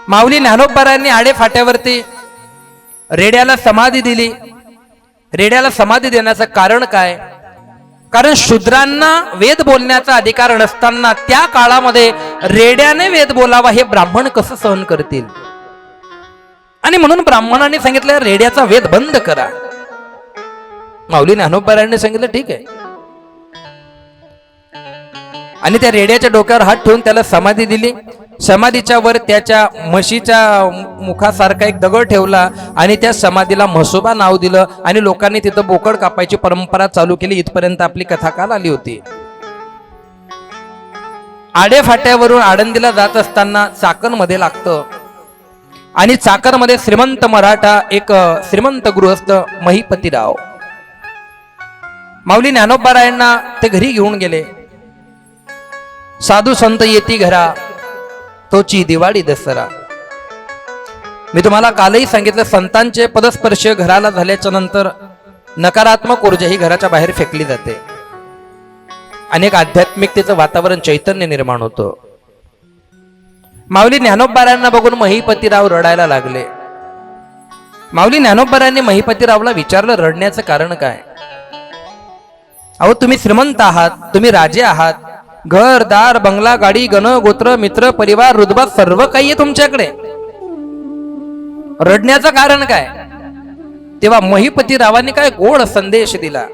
माऊली ज्ञानोबारायांनी आडे फाट्यावरती रेड्याला समाधी दिली. रेड्याला समाधी देण्याचं कारण काय? कारण शूद्रांना वेद बोलण्याचा अधिकार नसताना त्या काळामध्ये रेड्याने वेद बोलावा हे ब्राह्मण कसं सहन करतील? आणि म्हणून ब्राह्मणांनी सांगितलं रेड्याचा वेद बंद करा. माऊली ज्ञानोबारायांनी सांगितलं ठीक आहे. आणि त्या रेड्याच्या डोक्यावर हात ठेवून त्याला समाधी दिली. समाधीच्या वर त्याच्या म्हशीच्या मुखासारखा एक दगड ठेवला आणि त्या समाधीला म्हसोबा नाव दिलं आणि लोकांनी तिथं बोकड कापायची परंपरा चालू केली. इथपर्यंत आपली कथा काल आली होती. आडे फाट्यावरून आळंदीला जात असताना चाकणमध्ये लागतं आणि चाकणमध्ये श्रीमंत मराठा एक श्रीमंत गृहस्थ महिपतीराव माऊली ज्ञानोबारायांना ते घरी घेऊन गेले. साधू संत येती घरा तोची दिवाळी दसरा. मी तुम्हाला कालही सांगितलं संतांचे पदस्पर्श घराला झाल्याच्या नंतर नकारात्मक ऊर्जा ही घराच्या बाहेर फेकली जाते. अनेक आध्यात्मिकतेचं वातावरण चैतन्य निर्माण होतं. माऊली ज्ञानोबारायांना बघून महिपतीराव रडायला लागले. माऊली ज्ञानोबारायांनी महिपतीरावला विचारलं रडण्याचं कारण काय? अहो तुम्ही श्रीमंत आहात, तुम्ही राजे आहात, घर दार बंगला गाडी गण गोत्र मित्र परिवार रुतबा सर्व काही आहे तुमच्याकडे, रडण्याचं कारण काय? तेव्हा महिपतीरावांनी काय गोड संदेश दिला.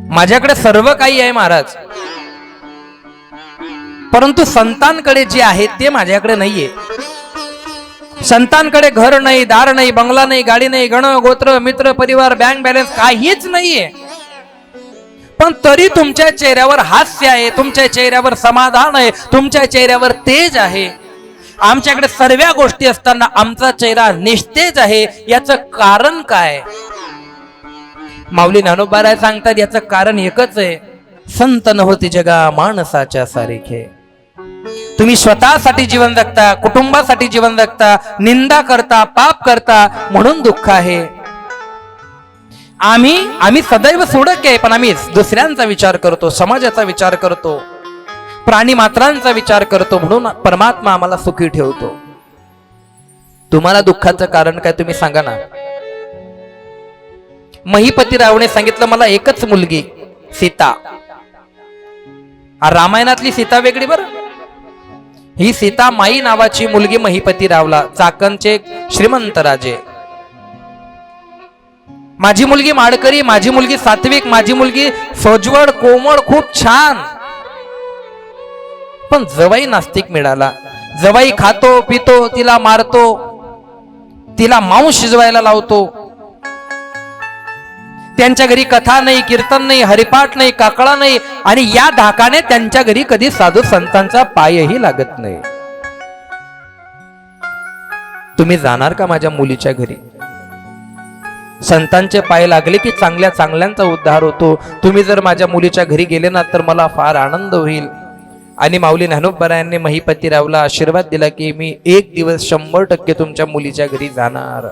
माझ्याकडे सर्व काही आहे महाराज, परंतु संतांकडे जे आहे ते माझ्याकडे नाहीये. संतांकडे घर नाही, दार नाही, बंगला नाही, गाडी नाही, गण गोत्र मित्र परिवार बँक बॅलन्स काहीच नाहीये. पण तरी तुमच्या चेहऱ्यावर हास्य आहे, तुमच्या चेहऱ्यावर समाधान आहे, तुमच्या चेहऱ्यावर तेज आहे. आमच्याकडे सर्व गोष्टी असताना आमचा चेहरा निस्तेज आहे. याचं कारण काय? माऊली ज्ञानोबाराय सांगतात याचं कारण एकच आहे. संत नव्हती जगा माणसाच्या सारखे. तुम्ही स्वतःसाठी जीवन जगता, कुटुंबासाठी जीवन जगता, निंदा करता, पाप करता, म्हणून दुःख आहे. आम्ही सदैव सोडक आहे, पण आम्ही दुसऱ्यांचा विचार करतो, समाजाचा विचार करतो, प्राणी मात्रांचा विचार करतो, म्हणून परमात्मा आम्हाला सुखी ठेवतो. तुम्हाला दुःखाचं कारण काय तुम्ही सांगा ना. महिपतीरावने सांगितलं मला एकच मुलगी सीता. रामायणातली सीता वेगळी बरं. ही सीता माई नावाची मुलगी महिपतीरावला, चाकणचे श्रीमंत राजे. माझी मुलगी माडकरी, माझी मुलगी सात्विक, माझी मुलगी सोज्वळ कोमळ खूप छान. पण जवाई नास्तिक मिळाला. जवाई खातो पितो, तिला मारतो, तिला मांस शिजवायला लावतो. त्यांच्या घरी कथा नाही, कीर्तन नाही, हरिपाठ नाही, काकळा नाही, आणि या धाकाने त्यांच्या घरी कधी साधू संतांचा पायही लागत नाही. तुम्ही जाणार का माझ्या मुलीच्या घरी? संतांचे पाय लागले की चांगल्या चांगल्यांचा उद्धार होतो. तुम्ही जर माझ्या मुलीच्या घरी गेले ना तर मला फार आनंद होईल. आणि माऊली ज्ञानोबारायांनी महिपतीरावला आशीर्वाद दिला की मी एक दिवस 100% तुमच्या मुलीच्या घरी जाणार.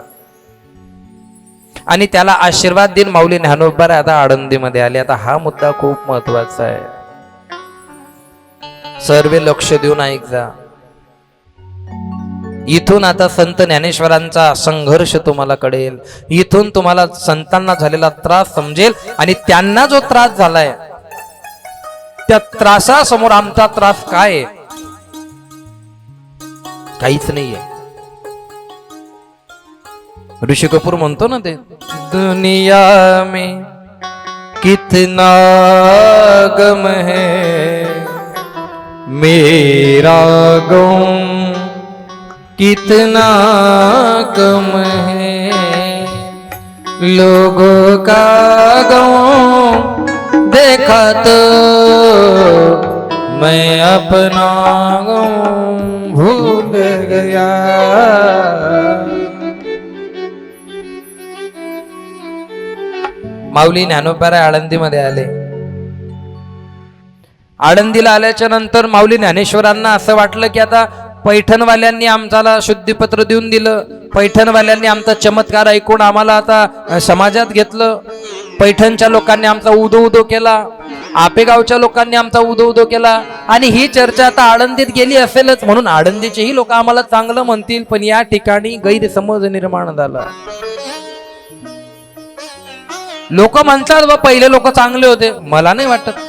आणि त्याला आशीर्वाद देऊन माऊली ज्ञानोबाराय आता आळंदीमध्ये आले. आता हा मुद्दा खूप महत्वाचा आहे, सर्व लक्ष देऊन ऐक जा. इथून आता संत ज्ञानेश्वरांचा संघर्ष तुम्हाला कळेल. इथून तुम्हाला संतांना झालेला त्रास समजेल. आणि त्यांना जो त्रास झालाय त्या त्रासासमोर आमचा त्रास काय? काहीच नाहीये. ऋषी कपूर म्हणतो ना ते, दुनिया में कितना गम है मेरा गम कितना कम है, लोगों का गम देखा तो मैं अपना गम भूल गया. माऊली ज्ञानोबाराय आळंदीमध्ये आले. आळंदीला आल्याच्या नंतर माऊली ज्ञानेश्वरांना असं वाटलं की आता पैठणवाल्यांनी आमच्याला शुद्धीपत्र देऊन दिलं, पैठणवाल्यांनी आमचा चमत्कार ऐकून आम्हाला आता समाजात घेतलं, पैठणच्या लोकांनी आमचा उदो उदो केला, आपेगावच्या लोकांनी आमचा उदो उदो केला, आणि ही चर्चा आता आळंदीत गेली असेलच म्हणून आळंदीचेही लोक आम्हाला चांगलं म्हणतील. पण या ठिकाणी गैरसमज निर्माण झाला. लोक म्हणतात व पहिले लोक चांगले होते. मला नाही वाटत.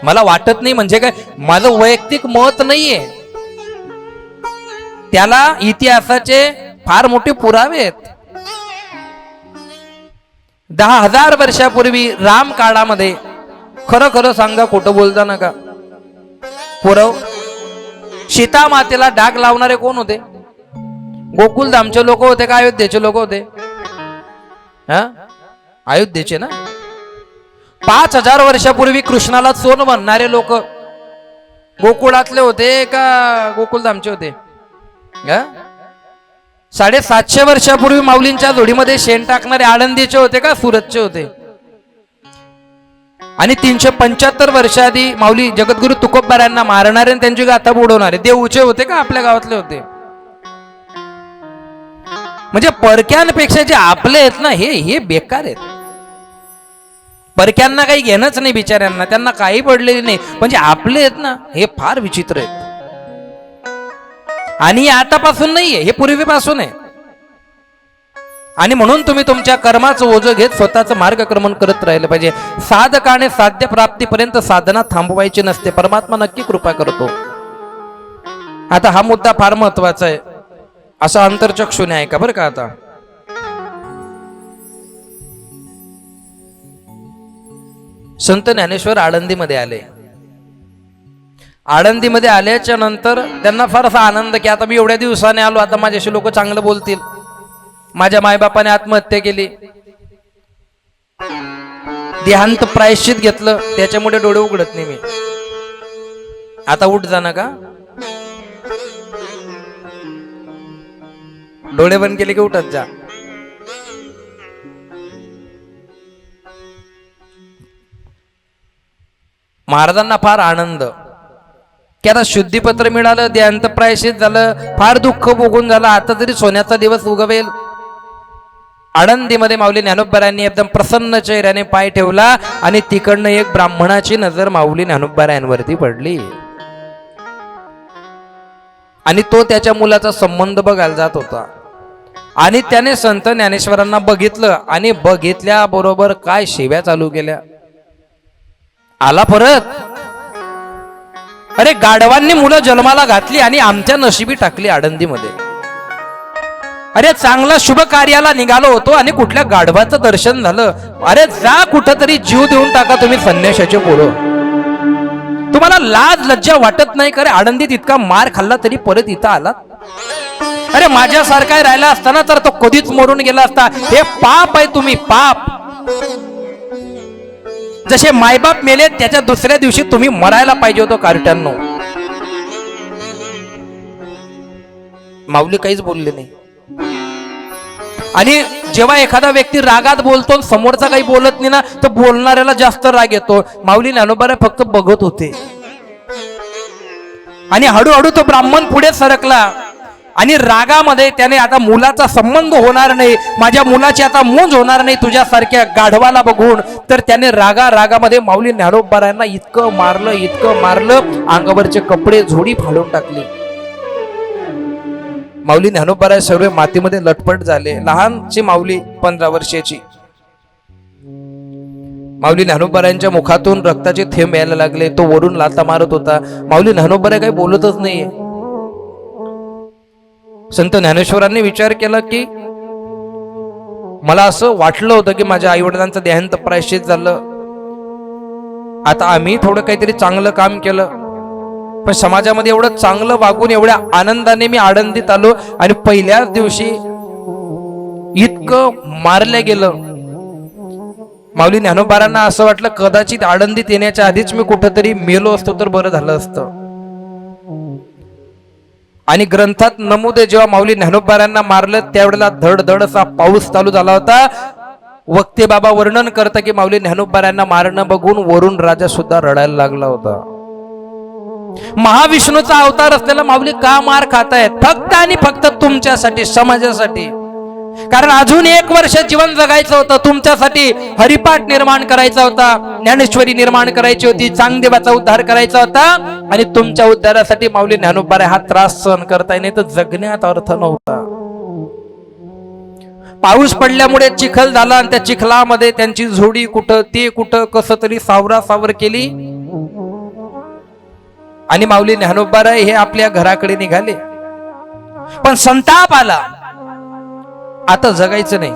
मला वाटत नाही म्हणजे काय, माझं वैयक्तिक मत नाहीये, त्याला इतिहासाचे फार मोठे पुरावे आहेत. 10,000 वर्षापूर्वी राम काळामध्ये, खरं खरं सांगा, खोटं बोलता नका, पुरव सीता मातेला डाग लावणारे कोण होते? गोकुलधामचे लोक होते का अयोध्येचे लोक होते? हा, अयोध्येचे ना. 5,000 वर्षापूर्वी कृष्णाला सोन म्हणणारे लोक गोकुळातले होते का गोकुलधामचे होते? 750 वर्षापूर्वी माऊलींच्या जोडीमध्ये शेण टाकणारे आळंदीचे होते का सुरतचे होते? आणि 375 वर्षाआधी माऊली जगद्गुरु तुकोबारायांना मारणारे आणि त्यांची गाथा बुडवणारे देऊचे होते का आपल्या गावातले होते? म्हणजे परक्यांपेक्षा जे आपले आहेत ना, हे बेकार आहेत. परक्यांना काही घेणंच नाही बिचाऱ्यांना, त्यांना काही पडलेली नाही. म्हणजे आपले आहेत ना, हे फार विचित्र आहेत. आणि हे आतापासून नाहीये, हे पूर्वीपासून आहे. आणि म्हणून तुम्ही तुमच्या कर्माचं ओझं घेत स्वतःचं मार्गक्रमण करत राहिलं पाहिजे. साधकाने साध्य प्राप्तीपर्यंत साधना थांबवायची नसते. परमात्मा नक्की कृपा करतो. आता हा मुद्दा फार महत्वाचा आहे, असा अंतर्चक्षुने आहे का बरं का. आता संत ज्ञानेश्वर आळंदीमध्ये आले. आळंदीमध्ये आल्याच्या नंतर त्यांना फार असा आनंद की आता मी एवढ्या दिवसाने आलो, आता माझ्याशी लोक चांगलं बोलतील. माझ्या मायबापाने आत्महत्या केली, देहांत प्रायश्चित घेतलं, त्याच्यामुळे डोळे उघडत नाही मी. आता उठ जाणं का, डोळे बंद केले की उठत जा. महाराजांना फार आनंद की आता शुद्धीपत्र मिळालं, देहांत प्रायश्चित झालं, फार दुःख भोगून झालं, आता तरी सोन्याचा दिवस उगवेल. आळंदीमध्ये माऊली ज्ञानोबारायांनी एकदम प्रसन्न चेहऱ्याने पाय ठेवला आणि तिकडनं एक ब्राह्मणाची नजर माऊली ज्ञानोबारायांवरती पडली. आणि तो त्याच्या मुलाचा संबंध बघायला जात होता. आणि त्याने संत ज्ञानेश्वरांना बघितलं आणि बघितल्या बरोबर काय शिव्या चालू केल्या. आला परत, अरे गाढवांनी मुलं जन्माला घातली आणि आमच्या नशिबी टाकली आळंदीमध्ये. अरे चांगला शुभ कार्याला निघालो होतो आणि कुठल्या गाढवाचं दर्शन झालं. अरे जा कुठंतरी जीव देऊन टाका तुम्ही संन्याशाचे पोरं. तुम्हाला लाज लज्जा वाटत नाही का रे? आळंदीत इतका मार खाल्ला तरी परत इथं आला. अरे माझ्यासारखा राहिला असताना तर तो कधीच मरून गेला असता. हे पाप आहे, तुम्ही पाप. जसे मायबाप मेले त्याच्या दुसऱ्या दिवशी तुम्ही मरायला पाहिजे होतो कार्ट्यांनो. माऊली काहीच बोलले नाही. आणि जेव्हा एखादा व्यक्ती रागात बोलतो, समोरचा काही बोलत नाही ना, तर बोलणाऱ्याला जास्त राग येतो. माऊली ज्ञानोबा फक्त बघत होते. आणि हळूहळू तो ब्राह्मण पुढे सरकला आणि रागामध्ये त्याने आता मुलाचा संबंध होणार नाही, माझ्या मुलाची आता मूंज होणार नाही तुझ्यासारख्या गाढवाला बघून, तर त्याने रागामध्ये माऊली ज्ञानोबारायांना इतकं मारलं, अंगावरचे कपडे झोडी फाडून टाकली. माऊली ज्ञानोबाराय सर्व मातीमध्ये लटपट झाले. लहानची माऊली 15 वर्षाची. माऊली ज्ञानोबारायांच्या मुखातून रक्ताचे थेंब यायला लागले. तो वरून लाथा मारत होता. माऊली ज्ञानोबाराय काही बोलतच नाहीये. संत ज्ञानेश्वरांनी विचार केला की मला असं वाटलं होतं की माझ्या आई वडिलांचं देहांत प्रायश्चित झालं, आता आम्ही थोडं काहीतरी चांगलं काम केलं, पण समाजामध्ये एवढं चांगलं वागून एवढ्या आनंदाने मी आळंदीत आलो आणि पहिल्याच दिवशी इतकं मारलं गेलं. माऊली ज्ञानोबारांना असं वाटलं कदाचित आळंदीत येण्याच्या आधीच मी कुठंतरी मेलो असतो तर बरं झालं असतं. आणि ग्रंथात नमूद आहे, जेव्हा माऊली ज्ञानोबारांना मारलं त्यावेळेला धड असा पाऊस चालू झाला होता. वक्ते बाबा वर्णन करता की माऊली ज्ञानोबारांना मारणं बघून वरून राजा सुद्धा रडायला लागला होता. महाविष्णूचा अवतार असलेला माऊली का मार खातायत? फक्त आणि फक्त तुमच्यासाठी, समाजासाठी. कारण अजून 1 वर्ष जीवन जगायचं होतं, तुमच्यासाठी हरिपाठ निर्माण करायचा होता, ज्ञानेश्वरी निर्माण करायची होती, चांगदेवाचा उद्धार करायचा होता. आणि तुमच्या उद्धारासाठी माऊली ज्ञानोबा हा त्रास सहन करताय, नाही तर जगण्यात अर्थ नव्हता. पाऊस पडल्यामुळे चिखल झाला आणि त्या चिखलामध्ये त्यांची झोडी कुठं ते कुठं कसं तरी सावरासावर केली. आणि माऊली ज्ञानोबाराय हे आपल्या घराकडे निघाले. पण संताप आला, आता जगायचं नाही.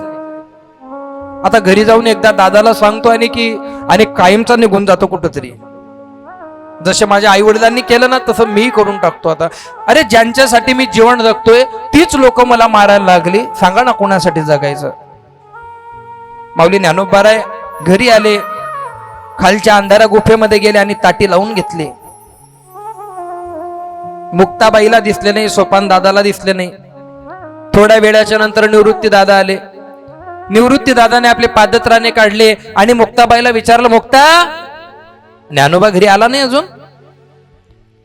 आता घरी जाऊन एकदा दादाला सांगतो आणि कायमचा निघून जातो कुठंतरी. जसे माझ्या आई वडिलांनी केलं ना तसं मी करून टाकतो आता. अरे ज्यांच्यासाठी मी जीवन जगतोय तीच लोक मला मारायला लागली, सांगा ना कोणासाठी जगायचं. माऊली ज्ञानोबाराय घरी आले, खालच्या अंधारा गुफेमध्ये गेले आणि ताटी लावून घेतली. मुक्ताबाईला दिसले नाही, सोपान दादाला दिसले नाही. थोड्या वेळाच्या नंतर निवृत्ती दादा आले. निवृत्ती दादाने आपले पादत्राणे काढले आणि मुक्ताबाईला विचारलं, मुक्ता ज्ञानोबा घरी आला नाही अजून?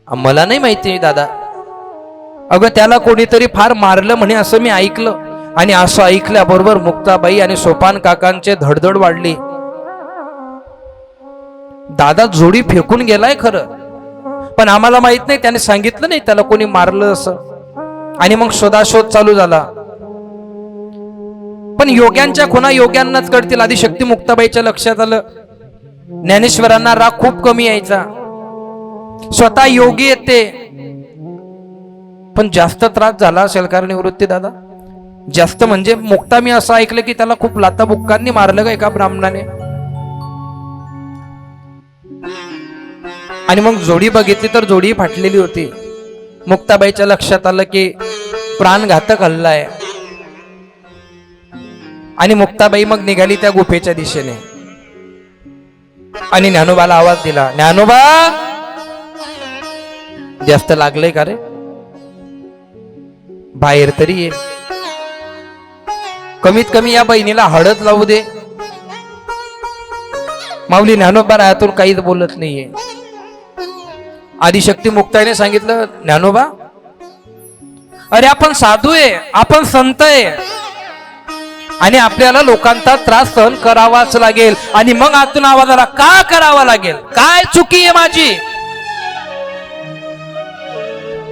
मला नाही माहिती दादा. अगं त्याला कोणीतरी फार मारलं म्हणे असं मी ऐकलं. आणि असं ऐकल्याबरोबर मुक्ताबाई आणि सोपान काकांचे धडधड वाढली. दादा जोडी फेकून गेलाय खरं, पण आम्हाला माहित नाही, त्याने सांगितलं नाही त्याला कोणी मारलं असं. आणि मग शोधाशोध चालू झाला. पण योग्यांच्या खुणा योग्यांनाच कळतील. आदिशक्ती मुक्ताबाईच्या लक्षात आलं, ज्ञानेश्वरांना राग खूप कमी यायचा. स्वतः योगी येते, पण जास्त त्रास झाला असेल कारण निवृत्ती दादा जास्त म्हणजे मुक्ता मी असं ऐकलं की त्याला खूप लाताबुक्कांनी मारलं का एका ब्राह्मणाने. आणि मग जोडी बघितली तर जोडी फाटलेली होती. मुक्ताबाईच्या लक्षात आलं की प्राणघातक हल्ला आहे. आणि मुक्ताबाई मग निघाली त्या गुफेच्या दिशेने. आणि ज्ञानोबाला आवाज दिला, ज्ञानोबा जास्त लागलंय का रे, बाहेर तरी ये, कमीत कमी या बहिणीला हळद लावू दे. माऊली ज्ञानोबा रायातून काहीच बोलत नाहीये. आदिशक्ती मुक्ताईने सांगितलं, ज्ञानोबा अरे आपण साधू आहे, आपण संत आहे, आणि आपल्याला लोकांचा त्रास सहन करावाच लागेल. आणि मग आतून आवाज आला, का करावा लागेल, काय चुकी आहे माझी?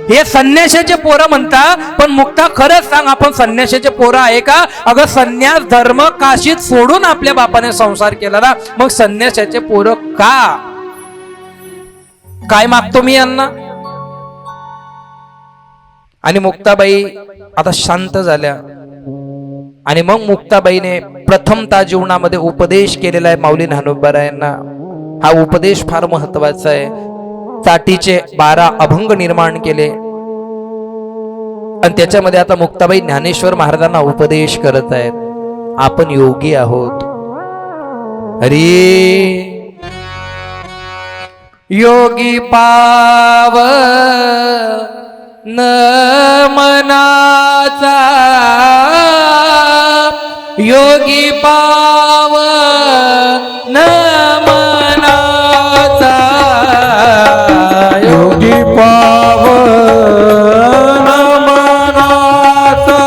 हे संन्यासाचे पोरं म्हणता, पण मुक्ता खरंच सांग, आपण संन्यासाचे पोरं आहे का? अगं संन्यास धर्म काशीत सोडून आपल्या बापाने संसार केला ना, मग संन्यासाचे पोरं का? काय मागतो मी यांना? आणि मुक्ताबाई आता शांत झाल्या. आणि मग मुक्ताबाईने प्रथमतः जीवनामध्ये उपदेश केलेला आहे माऊली ज्ञानोबारायांना. हा उपदेश फार महत्वाचा आहे. चाटीचे 12 अभंग निर्माण केले आणि त्याच्यामध्ये आता मुक्ताबाई ज्ञानेश्वर महाराजांना उपदेश करत आहेत. आपण योगी आहोत. अरे योगी पाव न मनाचा, योगी पाव न मनाचा, योगी पाव न मनाचा,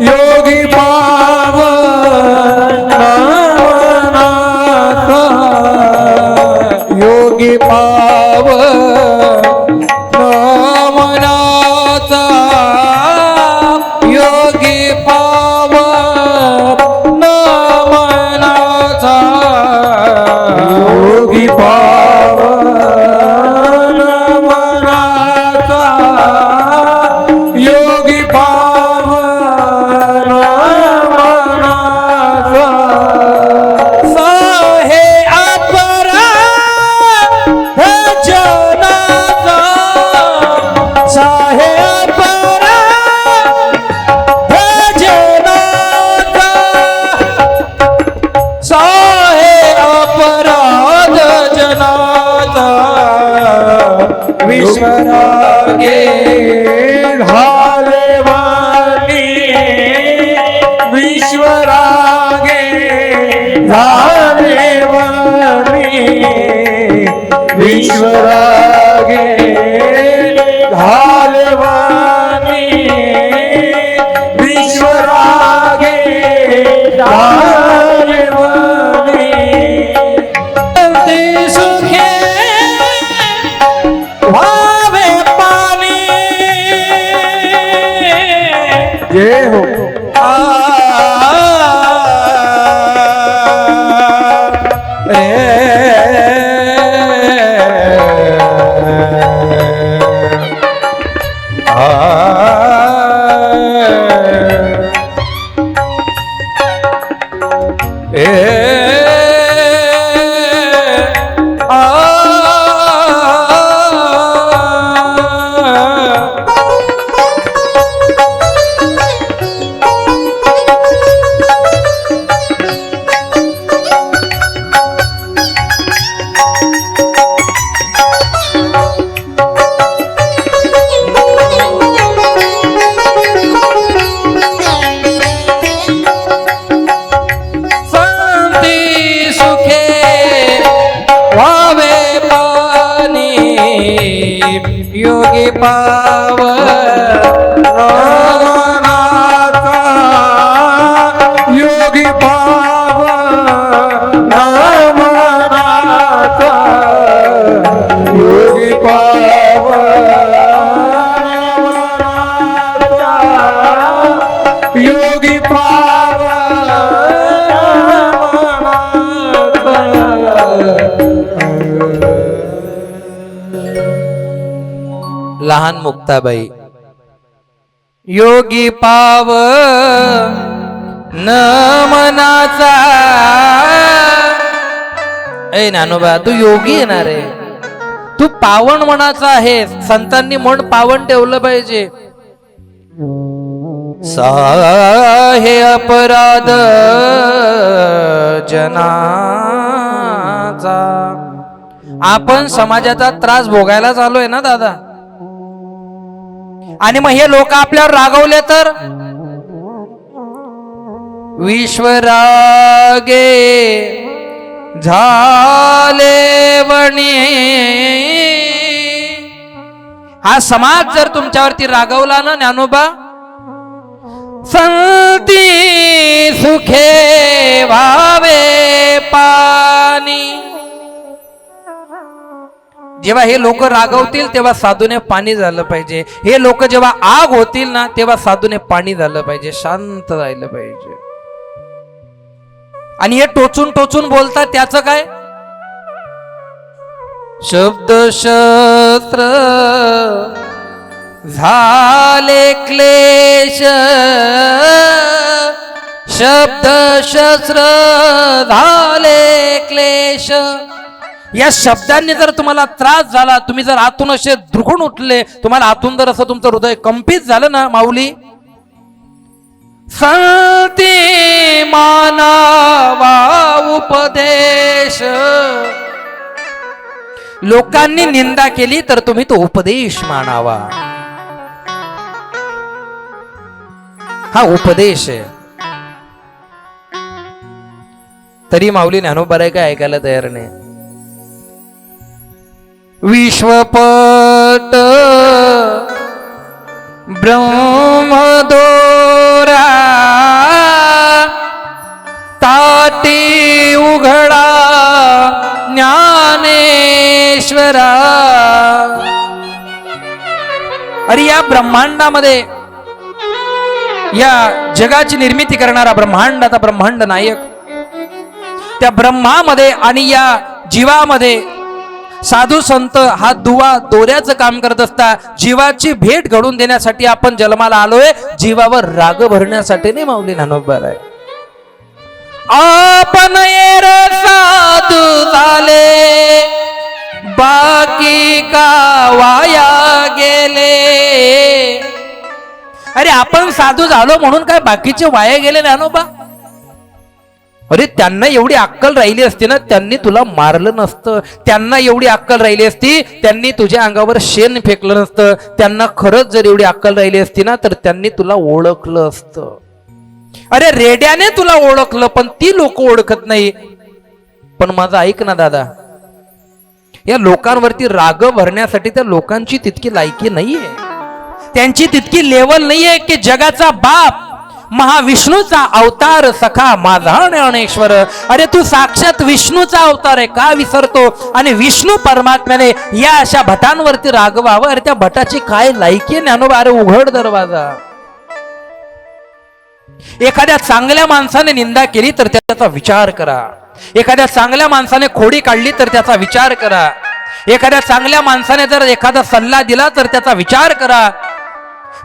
योगी पाव न मनाचा, योगी पाव न मनाचा, योगी पाव न मनाचा, योगी पाव न मनाचा, योगी पाव न मनाचा. साहे अपरा जनाचा, साहे अपरा जनाचा, साहे अपराध जनाचा, विश्वरागे झाले वाणी, विश्वरागे झाले वाणी, विश्वरागे जय हो योगी पावनाचा योगी पावनाचा योगी पावनाचा योगी लहान मुक्ताबाई योगी पाव न मनाचा. ए ज्ञानोबा तू योगी येणार रे, तू पावन मनाचा आहे. संतांनी मन पावन ठेवलं पाहिजे. हे अपराध जनाचा. आपण समाजाचा त्रास भोगायला चालूय ना दादा, आणि मग हे लोक आपल्यावर रागवले तर विश्वरागे झाले वणी. हा समाज जर तुमच्यावरती रागवला ना ज्ञानोबा, संती सुखे व्हावे पाणी. जेव्हा हे लोक रागवतील तेव्हा साधूने पाणी झालं पाहिजे. हे लोक जेव्हा आग होतील ना तेव्हा साधूने पाणी झालं पाहिजे, शांत राहिलं पाहिजे. आणि हे टोचून टोचून बोलतात त्याचं काय? शब्द शस्त्र झाले क्लेश, शब्द शस्त्र झाले क्लेश. या शब्दांनी जर तुम्हाला त्रास झाला, तुम्ही जर आतून असे दुखून उठले, तुम्हाला आतून जर असं तुमचं हृदय कंपित झालं ना माऊली, संती मानावा उपदेश. लोकांनी निंदा केली तर तुम्ही तो उपदेश मानावा. हा उपदेश आहे. तरी माऊली ज्ञानोबा काय ऐकायला तयार नाही. विश्वपट ब्रह्मदोरा ताटी उघडा ज्ञानेश्वरा. अरे या ब्रह्मांडामध्ये, या जगाची निर्मिती करणारा ब्रह्मांडाचा ब्रह्मांड नायक, त्या ब्रह्मामध्ये आणि या जीवामध्ये साधू संत हा दुवा दोऱ्याचं काम करत असता. जीवाची भेट घडून देण्यासाठी आपण जन्माला आलोय, जीवावर राग भरण्यासाठी नाही माऊली ज्ञानोबा आहे. आपण येर साधू झाले, बाकी का वाया गेले. अरे आपण साधू झालो म्हणून काय बाकीचे वाया गेले ज्ञानोबा? अरे त्यांना एवढी अक्कल राहिली असती ना, त्यांनी तुला मारलं नसतं. त्यांना एवढी अक्कल राहिली असती, त्यांनी तुझ्या अंगावर शेण फेकलं नसतं. त्यांना खरंच जर एवढी अक्कल राहिली असती ना, तर त्यांनी तुला ओळखलं असतं. अरे रेड्याने तुला ओळखलं, पण ती लोक ओळखत नाही. पण माझं ऐक ना दादा, या लोकांवरती राग भरण्यासाठी त्या लोकांची तितकी लायकी नाहीये, त्यांची तितकी लेवल नाहीये की जगाचा बाप महाविष्णूचा अवतार सखा माझा ज्ञानेश्वर. अरे तू साक्षात विष्णूचा अवतार आहे, का विसरतो? आणि विष्णू परमात्म्याने या अशा भटांवरती रागवावं. अरे त्या भटाची काय लायकी ज्ञानोबा? अरे उघड दरवाजा. एखाद्या चांगल्या माणसाने निंदा केली तर त्याचा विचार करा. एखाद्या चांगल्या माणसाने खोडी काढली तर त्याचा विचार करा. एखाद्या चांगल्या माणसाने जर एखादा सल्ला दिला तर त्याचा विचार करा.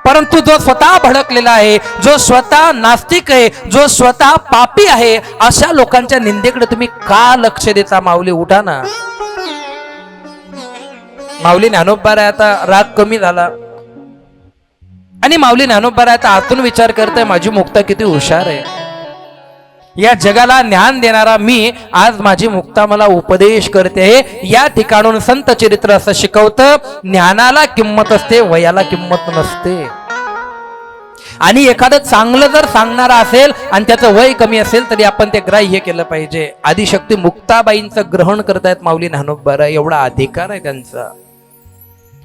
परंतु जो स्वतः भडकलेला आहे, जो स्वतः नास्तिक आहे, जो स्वतः पापी आहे, अशा लोकांच्या निंदेकडे तुम्ही का लक्ष देता? माऊली उठा ना. माऊली ज्ञानोबा आता राग कमी झाला आणि माऊली ज्ञानोबा आता आतून विचार करताय, माझी मुक्ता किती हुशार आहे. या जगाला ज्ञान देणारा मी, आज माझी मुक्ता मला उपदेश करते. या ठिकाणून संत चरित्र असं शिकवतं, ज्ञानाला किंमत असते, वयाला किंमत नसते. आणि एखादं चांगलं जर सांगणारा असेल आणि त्याचं वय कमी असेल तरी आपण ते ग्राह्य केलं पाहिजे. आदिशक्ती मुक्ताबाईंचं ग्रहण करतायत माऊली ज्ञानोबा, एवढा अधिकार आहे त्यांचा.